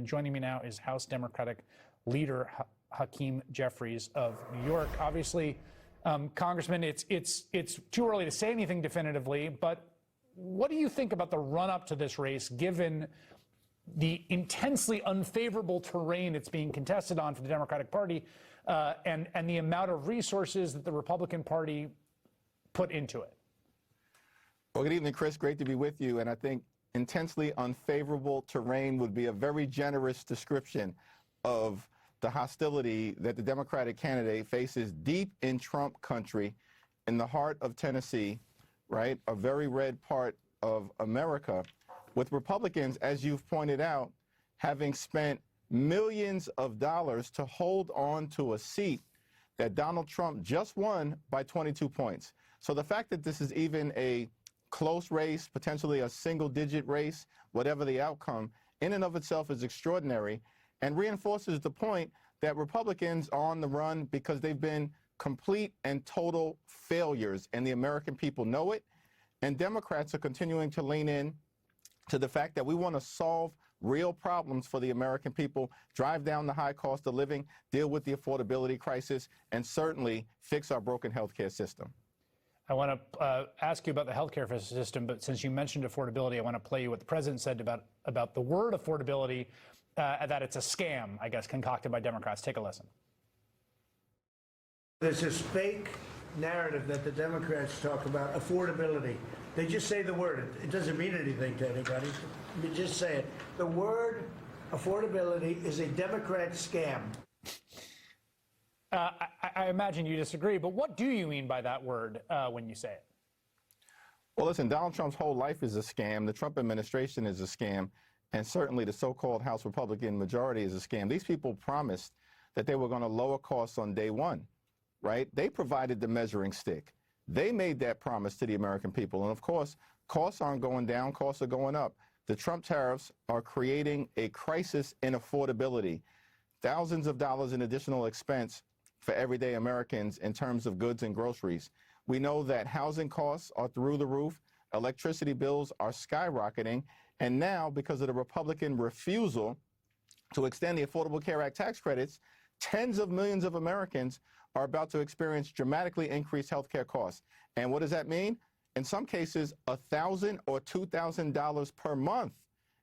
And joining me now is House Democratic leader Hakeem Jeffries of New York. Obviously, Congressman, it's too early to say anything definitively, but what do you think about the run-up to this race, given the intensely unfavorable terrain it's being contested on for the Democratic Party, and the amount of resources that the Republican Party put into it? Well, good evening, Chris. Great to be with you. And I think intensely unfavorable terrain would be a very generous description of the hostility that the Democratic candidate faces deep in Trump country, in the heart of Tennessee, right? A very red part of America, with Republicans, as you've pointed out, having spent millions of dollars to hold on to a seat that Donald Trump just won by 22 points. So the fact that this is even a close race, potentially a single-digit race, whatever the outcome, in and of itself is extraordinary and reinforces the point that Republicans are on the run because they've been complete and total failures, and the American people know it. And Democrats are continuing to lean in to the fact that we want to solve real problems for the American people, drive down the high cost of living, deal with the affordability crisis, and certainly fix our broken healthcare system. I want to ask you about the healthcare system, but since you mentioned affordability, I want to play you what the president said about the word affordability, that it's a scam, I guess, concocted by Democrats. Take a listen. There's this fake narrative that the Democrats talk about, affordability. They just say the word. It doesn't mean anything to anybody. You just say it. The word affordability is a Democrat scam. I imagine you disagree, but what do you mean by that word when you say it? Well, listen, Donald Trump's whole life is a scam. The Trump administration is a scam. And certainly the so-called House Republican majority is a scam. These people promised that they were going to lower costs on day one, right? They provided the measuring stick. They made that promise to the American people. And of course, costs aren't going down, costs are going up. The Trump tariffs are creating a crisis in affordability. Thousands of dollars in additional expense for everyday Americans in terms of goods and groceries. We know that housing costs are through the roof, electricity bills are skyrocketing, and now, because of the Republican refusal to extend the Affordable Care Act tax credits, tens of millions of Americans are about to experience dramatically increased health care costs. And what does that mean? In some cases, $1,000 or $2,000 per month.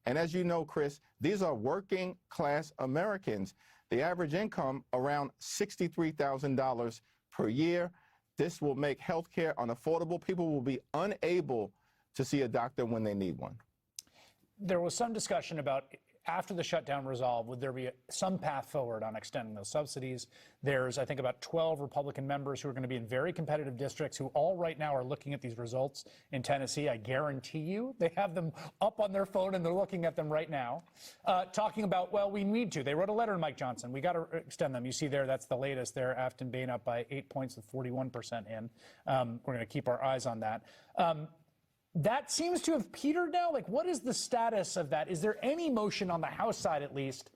And as you know, Chris, these are working class Americans. The average income around $63,000 per year. This will make health care unaffordable. People will be unable to see a doctor when they need one. There was some discussion about, after the shutdown resolved, would there be some path forward on extending those subsidies? There's, I think, about 12 Republican members who are going to be in very competitive districts who all right now are looking at these results in Tennessee. I guarantee you they have them up on their phone and they're looking at them right now, talking about, well, we need to. They wrote a letter to Mike Johnson. We got to extend them. You see there, that's the latest there. Afton Bain up by 8 points with 41% in. We're going to keep our eyes on that. That seems to have petered now. Like, what is the status of that? Is there any motion on the House side, at least,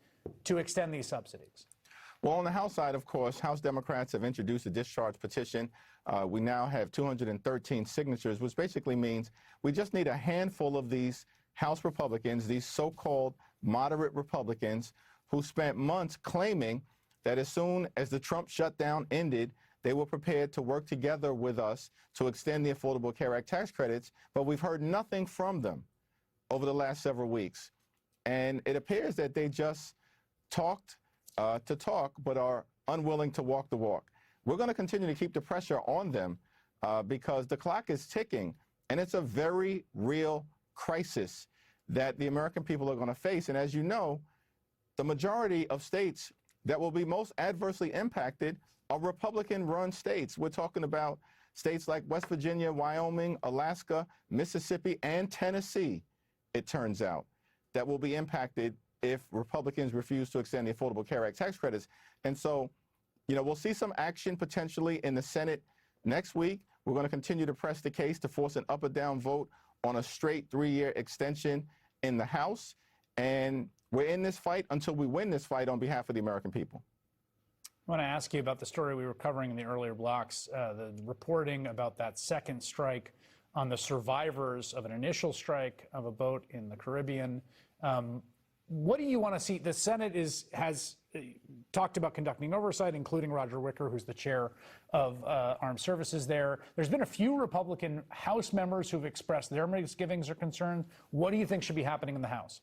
to extend these subsidies? Well, on the House side, of course, House Democrats have introduced a discharge petition. We now have 213 signatures, which basically means we just need a handful of these House Republicans, these so-called moderate Republicans, who spent months claiming that as soon as the Trump shutdown ended, they were prepared to work together with us to extend the Affordable Care Act tax credits, but we've heard nothing from them over the last several weeks. And it appears that they just talked to talk, but are unwilling to walk the walk. We're going to continue to keep the pressure on them because the clock is ticking, and it's a very real crisis that the American people are going to face. And as you know, the majority of states that will be most adversely impacted are Republican-run states. We're talking about states like West Virginia, Wyoming, Alaska, Mississippi, and Tennessee, it turns out, that will be impacted if Republicans refuse to extend the Affordable Care Act tax credits. And so, you know, we'll see some action potentially in the Senate next week. We're going to continue to press the case to force an up or down vote on a straight 3-year extension in the House. And we're in this fight until we win this fight on behalf of the American people. I want to ask you about the story we were covering in the earlier blocks, the reporting about that second strike on the survivors of an initial strike of a boat in the Caribbean. What do you want to see? The Senate has talked about conducting oversight, including Roger Wicker, who's the chair of Armed Services there. There's been a few Republican House members who've expressed their misgivings or concerns. What do you think should be happening in the House?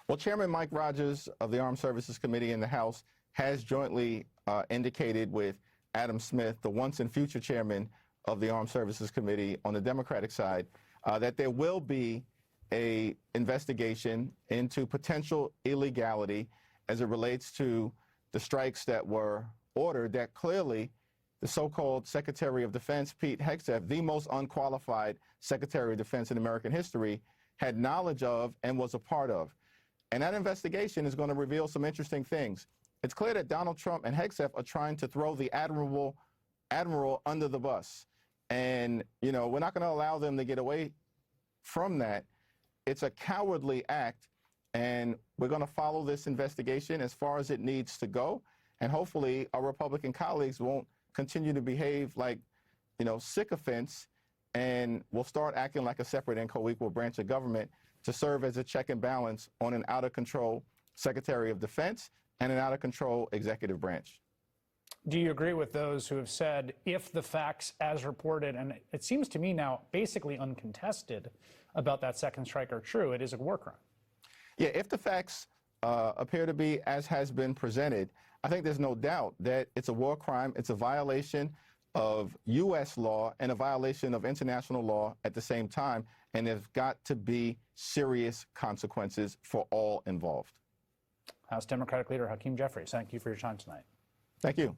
Well, Chairman Mike Rogers of the Armed Services Committee in the House has jointly indicated with Adam Smith, the once and future chairman of the Armed Services Committee on the Democratic side, that there will be an investigation into potential illegality as it relates to the strikes that were ordered, that clearly the so-called Secretary of Defense, Pete Hegseth, the most unqualified Secretary of Defense in American history, had knowledge of and was a part of. And that investigation is going to reveal some interesting things. It's clear that Donald Trump and Hegseth are trying to throw the admiral under the bus. And, you know, we're not going to allow them to get away from that. It's a cowardly act, and we're going to follow this investigation as far as it needs to go. And hopefully our Republican colleagues won't continue to behave like, you know, sycophants, and will start acting like a separate and co-equal branch of government to serve as a check and balance on an out-of-control Secretary of Defense and an out-of-control executive branch. Do you agree with those who have said if the facts as reported, and it seems to me now basically uncontested, about that second strike are true, it is a war crime? Yeah, if the facts appear to be as has been presented, I think there's no doubt that it's a war crime. It's a violation of U.S. law and a violation of international law at the same time, and there's got to be serious consequences for all involved. House Democratic Leader Hakeem Jeffries, thank you for your time tonight. Thank you.